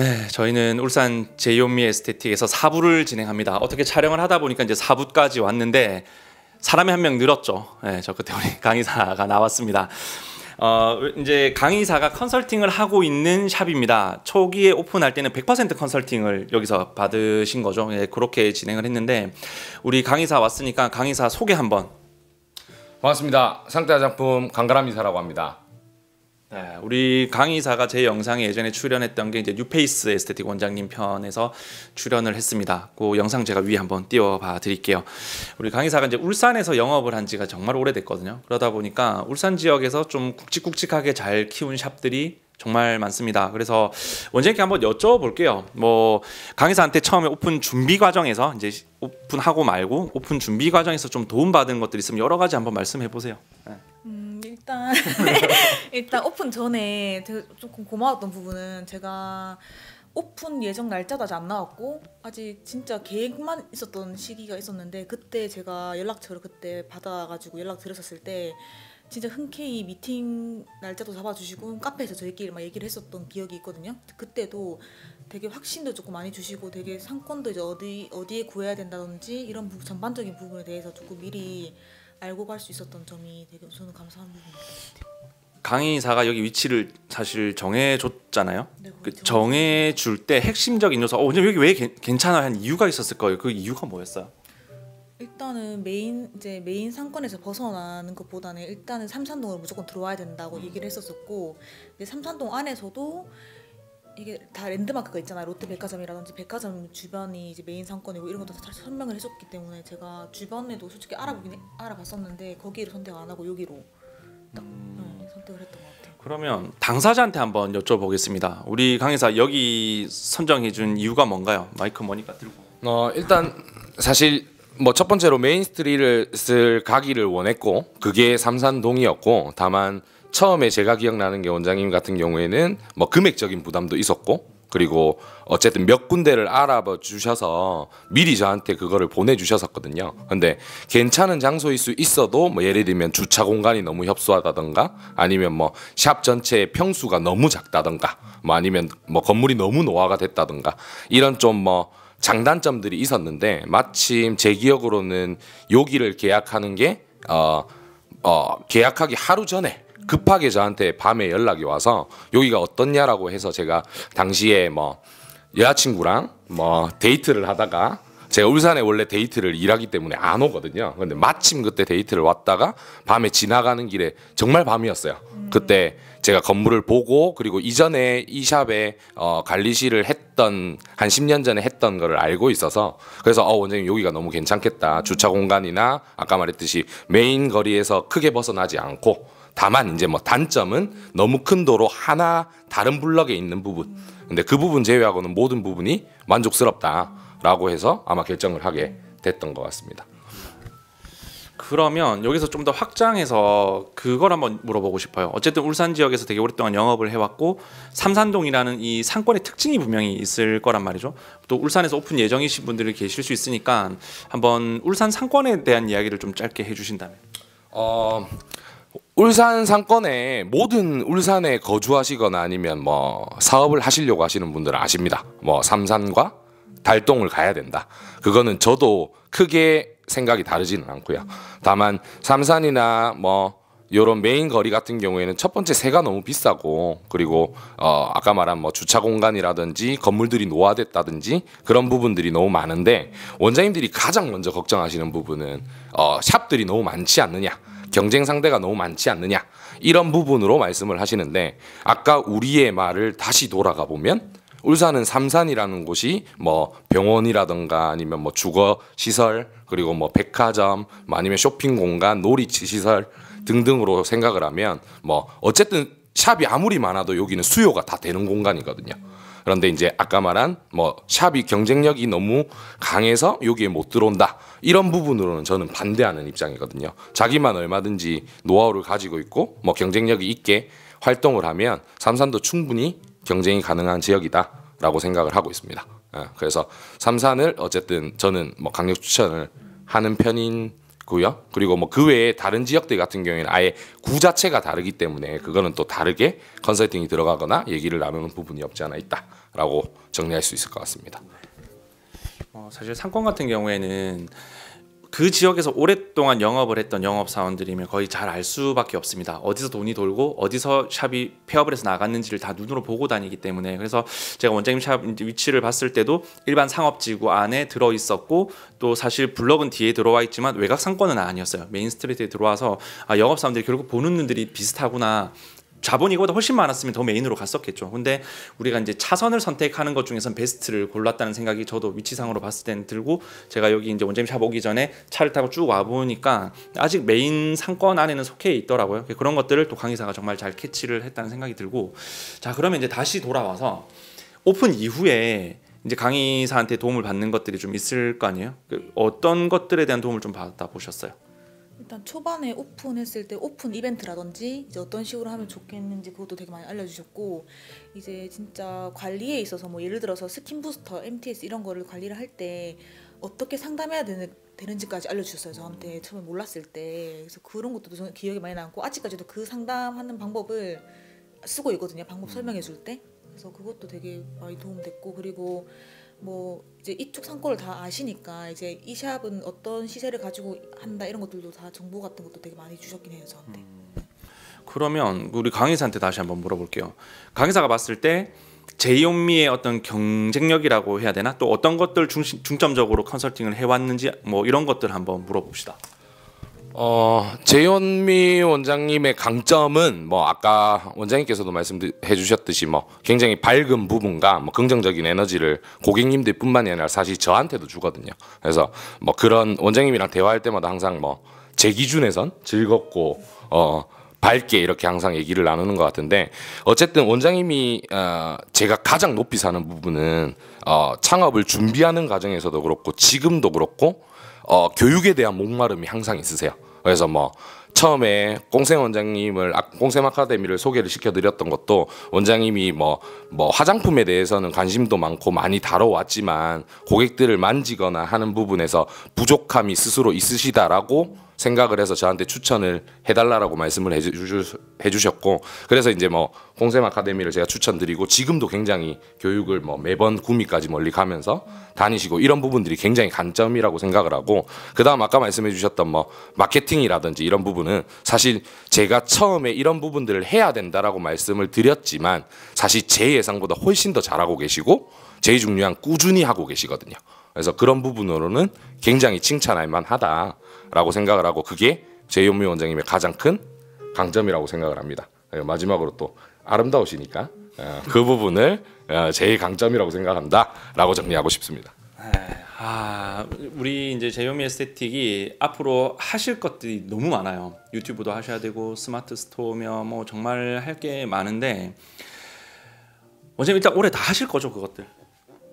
네, 저희는 울산 제이온미 에스테틱에서 4부를 진행합니다. 어떻게 촬영을 하다 보니까 이제 4부까지 왔는데 사람이 한 명 늘었죠. 네, 저 그때 우리 강의사가 나왔습니다. 이제 강의사가 컨설팅을 하고 있는 샵입니다. 초기에 오픈할 때는 100% 컨설팅을 여기서 받으신 거죠. 예, 그렇게 진행을 했는데 우리 강의사 왔으니까 강의사 소개 한번. 반갑습니다. 상태 화장품 강가람이사라고 합니다. 네, 우리 강의사가 제 영상에 예전에 출연했던 게 이제 뉴페이스 에스테틱 원장님 편에서 출연을 했습니다. 그 영상 제가 위에 한번 띄워봐 드릴게요. 우리 강의사가 이제 울산에서 영업을 한 지가 정말 오래됐거든요. 그러다 보니까 울산 지역에서 좀 굵직굵직하게 잘 키운 샵들이 정말 많습니다. 그래서 원장님께 한번 여쭤볼게요. 뭐 강의사한테 처음에 오픈 준비 과정에서 이제 오픈하고 말고 오픈 준비 과정에서 좀 도움받은 것들이 있으면 여러 가지 한번 말씀해 보세요. 네. 일단 오픈 전에 되게 조금 고마웠던 부분은 제가 오픈 예정 날짜도 아직 안 나왔고 아직 진짜 계획만 있었던 시기가 있었는데 그때 제가 연락처를 그때 받아가지고 연락드렸었을 때 진짜 흔쾌히 미팅 날짜도 잡아주시고 카페에서 저희끼리 막 얘기를 했었던 기억이 있거든요. 그때도 되게 확신도 조금 많이 주시고 되게 상권도 이제 어디에 구해야 된다든지 이런 전반적인 부분에 대해서 조금 미리 알고 갈 수 있었던 점이 되게 저는 감사한 부분인 것 같아요. 강의사가 여기 위치를 사실 정해줬잖아요. 네, 그 정해줄 때 핵심적인 요소, 원장님 여기 왜 괜찮아 한 이유가 있었을 거예요. 그 이유가 뭐였어요? 일단은 메인 상권에서 벗어나는 것보다는 일단은 삼산동을 무조건 들어와야 된다고 얘기를 했었었고, 근데 삼산동 안에서도 이게 다 랜드마크가 있잖아요. 롯데백화점이라든지 백화점 주변이 이제 메인 상권이고 이런 것도 다 설명을 해줬기 때문에 제가 주변에도 솔직히 알아봤었는데 거기를 선택 안 하고 여기로 딱 선택을 했던 것 같아요. 그러면 당사자한테 한번 여쭤보겠습니다. 우리 강의사 여기 선정해준 이유가 뭔가요? 마이크 머니까 들고. 일단 사실 뭐 첫 번째로 메인 스트리트를 가기를 원했고 그게 삼산동이었고, 다만 처음에 제가 기억나는 게 원장님 같은 경우에는 뭐 금액적인 부담도 있었고, 그리고 어쨌든 몇 군데를 알아봐 주셔서 미리 저한테 그거를 보내주셨었거든요. 근데 괜찮은 장소일 수 있어도 뭐 예를 들면 주차 공간이 너무 협소하다던가, 아니면 뭐 샵 전체의 평수가 너무 작다던가, 뭐 아니면 뭐 건물이 너무 노화가 됐다던가, 이런 좀 뭐 장단점들이 있었는데, 마침 제 기억으로는 여기를 계약하는 게 계약하기 하루 전에 급하게 저한테 밤에 연락이 와서 여기가 어떻냐라고 해서 제가 당시에 뭐 여자친구랑 뭐 데이트를 하다가, 제가 울산에 원래 데이트를 일하기 때문에 안 오거든요. 근데 마침 그때 데이트를 왔다가 밤에 지나가는 길에 정말 밤이었어요. 그때 제가 건물을 보고, 그리고 이전에 이 샵에 관리실을 했던 한 10년 전에 했던 거를 알고 있어서, 그래서 원장님 여기가 너무 괜찮겠다. 주차 공간이나 아까 말했듯이 메인 거리에서 크게 벗어나지 않고, 다만 이제 뭐 단점은 너무 큰 도로 하나 다른 블럭에 있는 부분, 근데 그 부분 제외하고는 모든 부분이 만족스럽다라고 해서 아마 결정을 하게 됐던 것 같습니다. 그러면 여기서 좀 더 확장해서 그걸 한번 물어보고 싶어요. 어쨌든 울산 지역에서 되게 오랫동안 영업을 해왔고 삼산동이라는 이 상권의 특징이 분명히 있을 거란 말이죠. 또 울산에서 오픈 예정이신 분들이 계실 수 있으니까 한번 울산 상권에 대한 이야기를 좀 짧게 해주신다면. 울산 상권에 모든 울산에 거주하시거나 아니면 뭐 사업을 하시려고 하시는 분들은 아십니다. 뭐 삼산과 달동을 가야 된다. 그거는 저도 크게 생각이 다르지는 않고요. 다만 삼산이나 뭐 요런 메인 거리 같은 경우에는 첫 번째 세가 너무 비싸고, 그리고 아까 말한 뭐 주차 공간이라든지 건물들이 노화됐다든지 그런 부분들이 너무 많은데, 원장님들이 가장 먼저 걱정하시는 부분은 샵들이 너무 많지 않느냐, 경쟁 상대가 너무 많지 않느냐, 이런 부분으로 말씀을 하시는데, 아까 우리의 말을 다시 돌아가 보면 울산은 삼산이라는 곳이 뭐 병원이라든가 아니면 뭐 주거 시설, 그리고 뭐 백화점, 뭐 아니면 쇼핑 공간, 놀이치 시설 등등으로 생각을 하면 뭐 어쨌든 샵이 아무리 많아도 여기는 수요가 다 되는 공간이거든요. 그런데 이제 아까 말한 뭐 샵이 경쟁력이 너무 강해서 여기에 못 들어온다, 이런 부분으로는 저는 반대하는 입장이거든요. 자기만 얼마든지 노하우를 가지고 있고 뭐 경쟁력이 있게 활동을 하면 삼산도 충분히 경쟁이 가능한 지역이다라고 생각을 하고 있습니다. 그래서 삼산을 어쨌든 저는 뭐 강력 추천을 하는 편인 고요. 그리고 뭐 그 외에 다른 지역들 같은 경우에는 아예 구 자체가 다르기 때문에 그거는 또 다르게 컨설팅이 들어가거나 얘기를 나누는 부분이 없지 않아 있다라고 정리할 수 있을 것 같습니다. 사실 상권 같은 경우에는 그 지역에서 오랫동안 영업을 했던 영업사원들이면 거의 잘 알 수밖에 없습니다. 어디서 돈이 돌고 어디서 샵이 폐업을 해서 나갔는지를 다 눈으로 보고 다니기 때문에, 그래서 제가 원장님 샵 위치를 봤을 때도 일반 상업지구 안에 들어 있었고, 또 사실 블럭은 뒤에 들어와 있지만 외곽 상권은 아니었어요. 메인 스트리트에 들어와서 영업사원들이 결국 보는 눈들이 비슷하구나, 자본이 이거보다 훨씬 많았으면 더 메인으로 갔었겠죠. 근데 우리가 이제 차선을 선택하는 것 중에선 베스트를 골랐다는 생각이 저도 위치상으로 봤을 때는 들고, 제가 여기 이제 원장님 샵 오기 전에 차를 타고 쭉 와 보니까 아직 메인 상권 안에는 속해 있더라고요. 그런 것들을 또 강의사가 정말 잘 캐치를 했다는 생각이 들고, 자 그러면 이제 다시 돌아와서 오픈 이후에 이제 강의사한테 도움을 받는 것들이 좀 있을 거 아니에요? 어떤 것들에 대한 도움을 좀 받아 보셨어요? 일단 초반에 오픈했을 때 오픈 이벤트라든지 이제 어떤 식으로 하면 좋겠는지 그것도 되게 많이 알려주셨고, 이제 진짜 관리에 있어서 뭐 예를 들어서 스킨 부스터, MTS 이런 거를 관리를 할 때 어떻게 상담해야 되는지까지 알려주셨어요. 저한테 처음에 몰랐을 때. 그래서 그런 것도 저는 기억에 많이 남고, 아직까지도 그 상담하는 방법을 쓰고 있거든요. 방법 설명해 줄 때. 그래서 그것도 되게 많이 도움됐고, 그리고 뭐 이제 이쪽 상권을 다 아시니까 이제 이 샵은 어떤 시세를 가지고 한다 이런 것들도 다 정보 같은 것도 되게 많이 주셨긴 해요, 저한테. 그러면 우리 강의사한테 다시 한번 물어볼게요. 강의사가 봤을 때 제이온미의 어떤 경쟁력이라고 해야 되나? 또 어떤 것들 중점적으로 컨설팅을 해왔는지 뭐 이런 것들 한번 물어봅시다. 제이온미 원장님의 강점은 뭐 아까 원장님께서도 말씀해 주셨듯이 뭐 굉장히 밝은 부분과 뭐 긍정적인 에너지를 고객님들뿐만이 아니라 사실 저한테도 주거든요. 그래서 뭐 그런 원장님이랑 대화할 때마다 항상 뭐 제 기준에선 즐겁고 밝게 이렇게 항상 얘기를 나누는 것 같은데, 어쨌든 원장님이 제가 가장 높이 사는 부분은 창업을 준비하는 과정에서도 그렇고 지금도 그렇고 교육에 대한 목마름이 항상 있으세요. 그래서 뭐 처음에 꽁쌤 원장님을 꽁쌤 아카데미를 소개를 시켜드렸던 것도 원장님이 뭐 화장품에 대해서는 관심도 많고 많이 다뤄왔지만 고객들을 만지거나 하는 부분에서 부족함이 스스로 있으시다라고 생각을 해서 저한테 추천을 해달라고 말씀을 해주셨고, 그래서 이제 뭐 꽁쌤 아카데미를 제가 추천드리고 지금도 굉장히 교육을 뭐 매번 구미까지 멀리 가면서 다니시고, 이런 부분들이 굉장히 강점이라고 생각을 하고, 그다음 아까 말씀해주셨던 뭐 마케팅이라든지 이런 부분은 사실 제가 처음에 이런 부분들을 해야 된다라고 말씀을 드렸지만 사실 제 예상보다 훨씬 더 잘하고 계시고 제일 중요한 꾸준히 하고 계시거든요. 그래서 그런 부분으로는 굉장히 칭찬할 만하다라고 생각을 하고, 그게 제이온미 원장님의 가장 큰 강점이라고 생각을 합니다. 마지막으로 또 아름다우시니까 그 부분을 제일 강점이라고 생각한다라고 정리하고 싶습니다. 우리 이제 제이온미 에스테틱이 앞으로 하실 것들이 너무 많아요. 유튜브도 하셔야 되고 스마트 스토어며 뭐 정말 할 게 많은데, 원장님 일단 올해 다 하실 거죠, 그것들?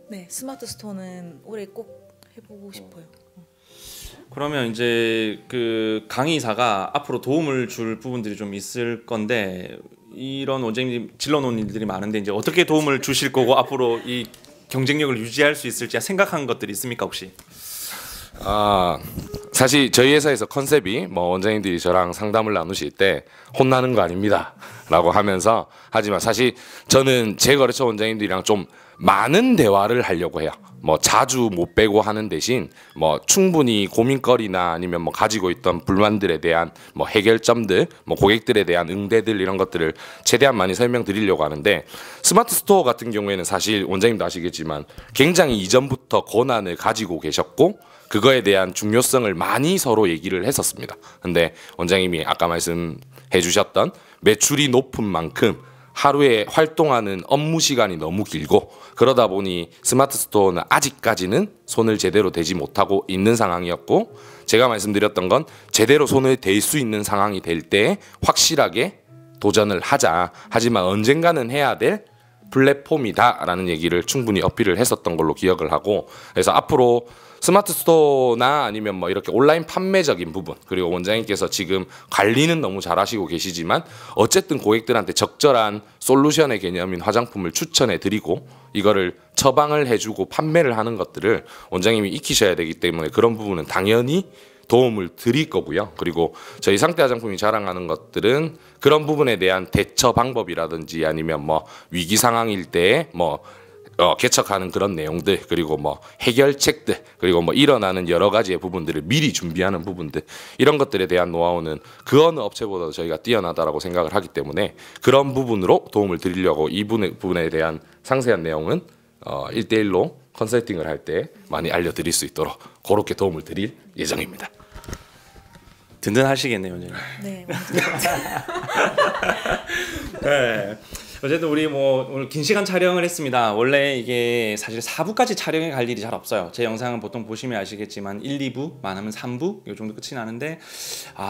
네, 스마트 스토어는 올해 꼭 해보고 싶어요. 그러면 이제 그 강의사가 앞으로 도움을 줄 부분들이 좀 있을 건데, 이런 원장님 질러놓은 일들이 많은데 이제 어떻게 도움을 주실 거고 앞으로 이 경쟁력을 유지할 수 있을지 생각한 것들이 있습니까 혹시? 사실 저희 회사에서 컨셉이 뭐 원장님들이 저랑 상담을 나누실 때 혼나는 거 아닙니다 라고 하면서, 하지만 사실 저는 제 거래처 원장님들이랑 좀 많은 대화를 하려고 해요. 뭐 자주 못 빼고 하는 대신 뭐 충분히 고민거리나 아니면 뭐 가지고 있던 불만들에 대한 뭐 해결점들, 뭐 고객들에 대한 응대들, 이런 것들을 최대한 많이 설명드리려고 하는데, 스마트 스토어 같은 경우에는 사실 원장님도 아시겠지만 굉장히 이전부터 권한을 가지고 계셨고 그거에 대한 중요성을 많이 서로 얘기를 했었습니다. 근데 원장님이 아까 말씀해 주셨던 매출이 높은 만큼 하루에 활동하는 업무 시간이 너무 길고, 그러다 보니 스마트 스토어는 아직까지는 손을 제대로 대지 못하고 있는 상황이었고, 제가 말씀드렸던 건 제대로 손을 댈 수 있는 상황이 될 때 확실하게 도전을 하자, 하지만 언젠가는 해야 될 플랫폼이다라는 얘기를 충분히 어필을 했었던 걸로 기억을 하고, 그래서 앞으로 스마트 스토어나 아니면 뭐 이렇게 온라인 판매적인 부분, 그리고 원장님께서 지금 관리는 너무 잘하시고 계시지만 어쨌든 고객들한테 적절한 솔루션의 개념인 화장품을 추천해 드리고 이거를 처방을 해주고 판매를 하는 것들을 원장님이 익히셔야 되기 때문에 그런 부분은 당연히 도움을 드릴 거고요. 그리고 저희 상태 화장품이 자랑하는 것들은 그런 부분에 대한 대처 방법이라든지 아니면 뭐 위기 상황일 때 뭐 개척하는 그런 내용들, 그리고 뭐 해결책들, 그리고 뭐 일어나는 여러 가지의 부분들을 미리 준비하는 부분들, 이런 것들에 대한 노하우는 그 어느 업체보다도 저희가 뛰어나다라고 생각을 하기 때문에 그런 부분으로 도움을 드리려고 이 부분에 대한 상세한 내용은 1대1로 컨설팅을 할 때 많이 알려드릴 수 있도록 그렇게 도움을 드릴 예정입니다. 든든하시겠네요, 원장님. 네. 네. 어쨌든 우리 뭐 오늘 긴 시간 촬영을 했습니다. 원래 이게 사실 4부까지 촬영해 갈 일이 잘 없어요. 제 영상은 보통 보시면 아시겠지만 1, 2부, 많으면 3부 이 정도 끝이 나는데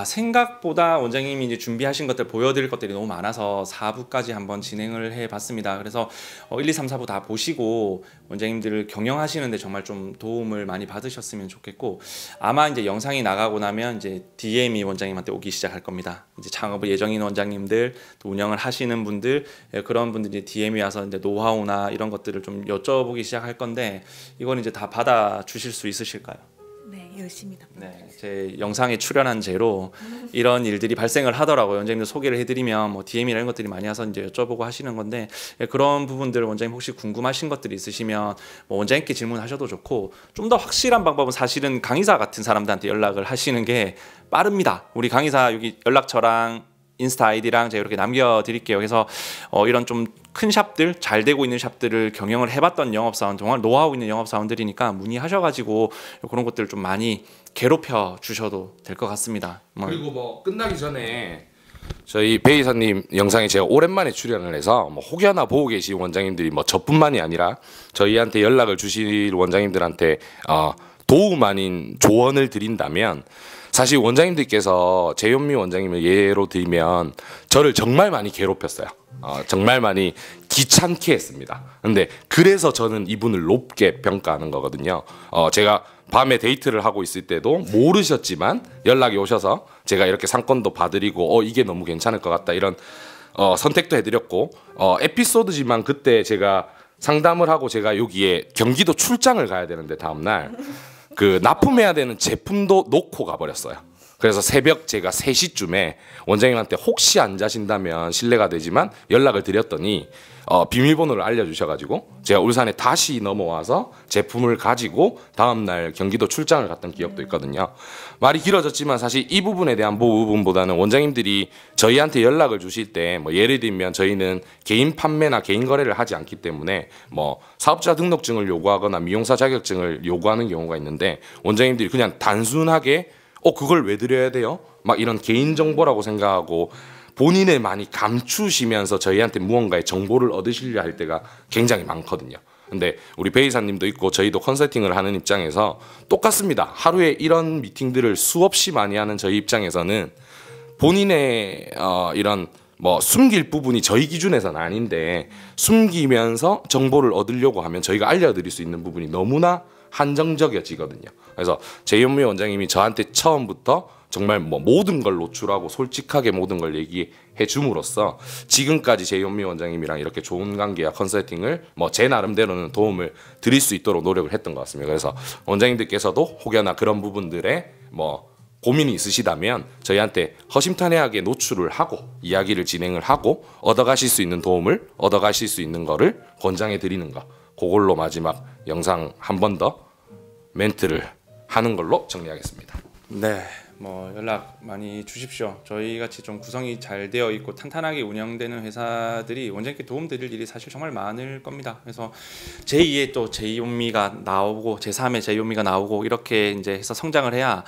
생각보다 원장님이 이제 준비하신 것들 보여드릴 것들이 너무 많아서 4부까지 한번 진행을 해봤습니다. 그래서 1, 2, 3, 4부 다 보시고 원장님들을 경영하시는데 정말 좀 도움을 많이 받으셨으면 좋겠고 아마 이제 영상이 나가고 나면 이제 DM이 원장님한테 오기 시작할 겁니다. 이제 창업을 예정인 원장님들, 또 운영을 하시는 분들 그런 분들이 DM이 와서 이제 노하우나 이런 것들을 좀 여쭤보기 시작할 건데 이건 이제 다 받아 주실 수 있으실까요? 네, 열심히 답변. 네, 제 영상에 출연한 죄로 이런 일들이 발생을 하더라고요. 원장님들 소개를 해드리면 뭐 DM이나 이런 것들이 많이 와서 이제 여쭤보고 하시는 건데 그런 부분들 원장님 혹시 궁금하신 것들이 있으시면 뭐 원장님께 질문하셔도 좋고 좀 더 확실한 방법은 사실은 강의사 같은 사람들한테 연락을 하시는 게 빠릅니다. 우리 강의사 여기 연락처랑 인스타 아이디랑 제가 이렇게 남겨드릴게요. 그래서 이런 좀 큰 샵들, 잘 되고 있는 샵들을 경영을 해봤던 영업사원, 동안 노하우 있는 영업사원들이니까 문의하셔가지고 그런 것들을 좀 많이 괴롭혀 주셔도 될 것 같습니다. 그리고 뭐 끝나기 전에 저희 배 이사님 영상에 제가 오랜만에 출연을 해서 뭐 혹여나 보고 계신 원장님들이 뭐 저뿐만이 아니라 저희한테 연락을 주실 원장님들한테 도움 아닌 조언을 드린다면 사실 원장님들께서 재현미 원장님을 예로 들면 저를 정말 많이 괴롭혔어요. 정말 많이 귀찮게 했습니다. 근데 그래서 저는 이분을 높게 평가하는 거거든요. 제가 밤에 데이트를 하고 있을 때도 모르셨지만 연락이 오셔서 제가 이렇게 상권도 봐드리고 이게 너무 괜찮을 것 같다 이런 선택도 해드렸고 에피소드지만 그때 제가 상담을 하고 제가 여기에 경기도 출장을 가야 되는데 다음날 그 납품해야 되는 제품도 놓고 가버렸어요. 그래서 새벽 제가 3시쯤에 원장님한테 혹시 안 자신다면 실례가 되지만 연락을 드렸더니 비밀번호를 알려주셔가지고 제가 울산에 다시 넘어와서 제품을 가지고 다음날 경기도 출장을 갔던 기억도 있거든요. 말이 길어졌지만 사실 이 부분에 대한 부분보다는 원장님들이 저희한테 연락을 주실 때 뭐 예를 들면 저희는 개인 판매나 개인 거래를 하지 않기 때문에 뭐 사업자 등록증을 요구하거나 미용사 자격증을 요구하는 경우가 있는데 원장님들이 그냥 단순하게 그걸 왜 드려야 돼요? 막 이런 개인정보라고 생각하고 본인을 많이 감추시면서 저희한테 무언가의 정보를 얻으시려 할 때가 굉장히 많거든요. 근데 우리 배이사님도 있고 저희도 컨설팅을 하는 입장에서 똑같습니다. 하루에 이런 미팅들을 수없이 많이 하는 저희 입장에서는 본인의 이런 뭐 숨길 부분이 저희 기준에서는 아닌데 숨기면서 정보를 얻으려고 하면 저희가 알려드릴 수 있는 부분이 너무나 한정적이어지거든요. 그래서 재현미 원장님이 저한테 처음부터 정말 뭐 모든 걸 노출하고 솔직하게 모든 걸 얘기해 줌으로써 지금까지 재현미 원장님이랑 이렇게 좋은 관계와 컨설팅을 뭐 제 나름대로는 도움을 드릴 수 있도록 노력을 했던 것 같습니다. 그래서 원장님들께서도 혹여나 그런 부분들에 뭐 고민이 있으시다면 저희한테 허심탄회하게 노출을 하고 이야기를 진행을 하고 얻어가실 수 있는 도움을 얻어가실 수 있는 거를 권장해 드리는 거, 그걸로 마지막 영상 한 번 더 멘트를 하는 걸로 정리하겠습니다. 네, 뭐 연락 많이 주십시오. 저희 같이 좀 구성이 잘 되어 있고 탄탄하게 운영되는 회사들이 원장님께 도움드릴 일이 사실 정말 많을 겁니다. 그래서 제2의 또 제이온미가 나오고 제3의 제이온미가 나오고 이렇게 이제 해서 성장을 해야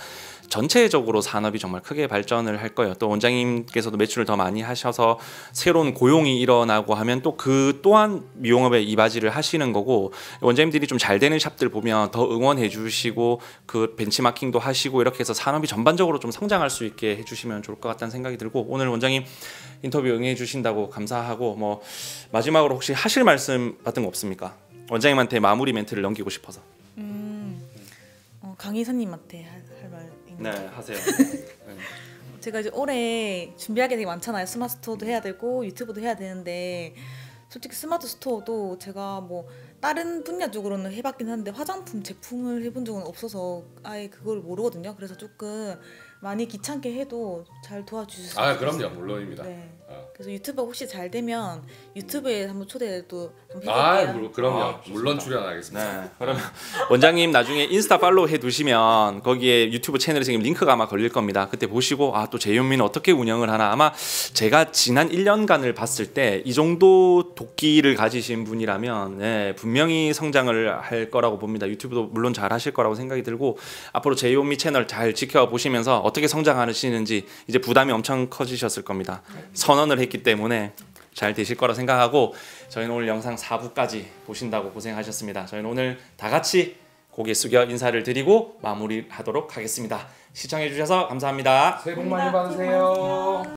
전체적으로 산업이 정말 크게 발전을 할 거예요. 또 원장님께서도 매출을 더 많이 하셔서 새로운 고용이 일어나고 하면 또 그 또한 미용업에 이바지를 하시는 거고 원장님들이 좀 잘 되는 샵들 보면 더 응원해 주시고 그 벤치마킹도 하시고 이렇게 해서 산업이 전반적으로 좀 성장할 수 있게 해주시면 좋을 것 같다는 생각이 들고 오늘 원장님 인터뷰 응해 주신다고 감사하고 뭐 마지막으로 혹시 하실 말씀 같은 거 없습니까? 원장님한테 마무리 멘트를 넘기고 싶어서. 강의사님한테 할 말. 네, 하세요. 제가 이제 올해 준비할 게 되게 많잖아요. 스마트스토어도 해야 되고 유튜브도 해야 되는데 솔직히 스마트 스토어도 제가 뭐 다른 분야 쪽으로는 해봤긴 한데 화장품 제품을 해본 적은 없어서 아예 그걸 모르거든요. 그래서 조금 많이 귀찮게 해도 잘 도와주셨으면 아 좋겠어요. 그럼요 물론입니다. 네. 어. 그래서 유튜브 혹시 잘 되면 유튜브에 한번 초대도 한번 아 해볼게요. 그럼요 아, 물론 좋습니다. 출연하겠습니다. 네. 그러면 원장님 나중에 인스타 팔로우 해두시면 거기에 유튜브 채널에 지금 링크가 아마 걸릴 겁니다. 그때 보시고 아 또 제이온미는 어떻게 운영을 하나 아마 제가 지난 1년간을 봤을 때 이 정도 도끼를 가지신 분이라면 네, 분명히 성장을 할 거라고 봅니다. 유튜브도 물론 잘 하실 거라고 생각이 들고 앞으로 제이온미 채널 잘 지켜보시면서 어떻게 성장하시는지 이제 부담이 엄청 커지셨을 겁니다. 선언을 했기 때문에 잘 되실 거라 생각하고 저희는 오늘 영상 4부까지 보신다고 고생하셨습니다. 저희는 오늘 다 같이 고개 숙여 인사를 드리고 마무리하도록 하겠습니다. 시청해 주셔서 감사합니다. 새해 복 많이 받으세요.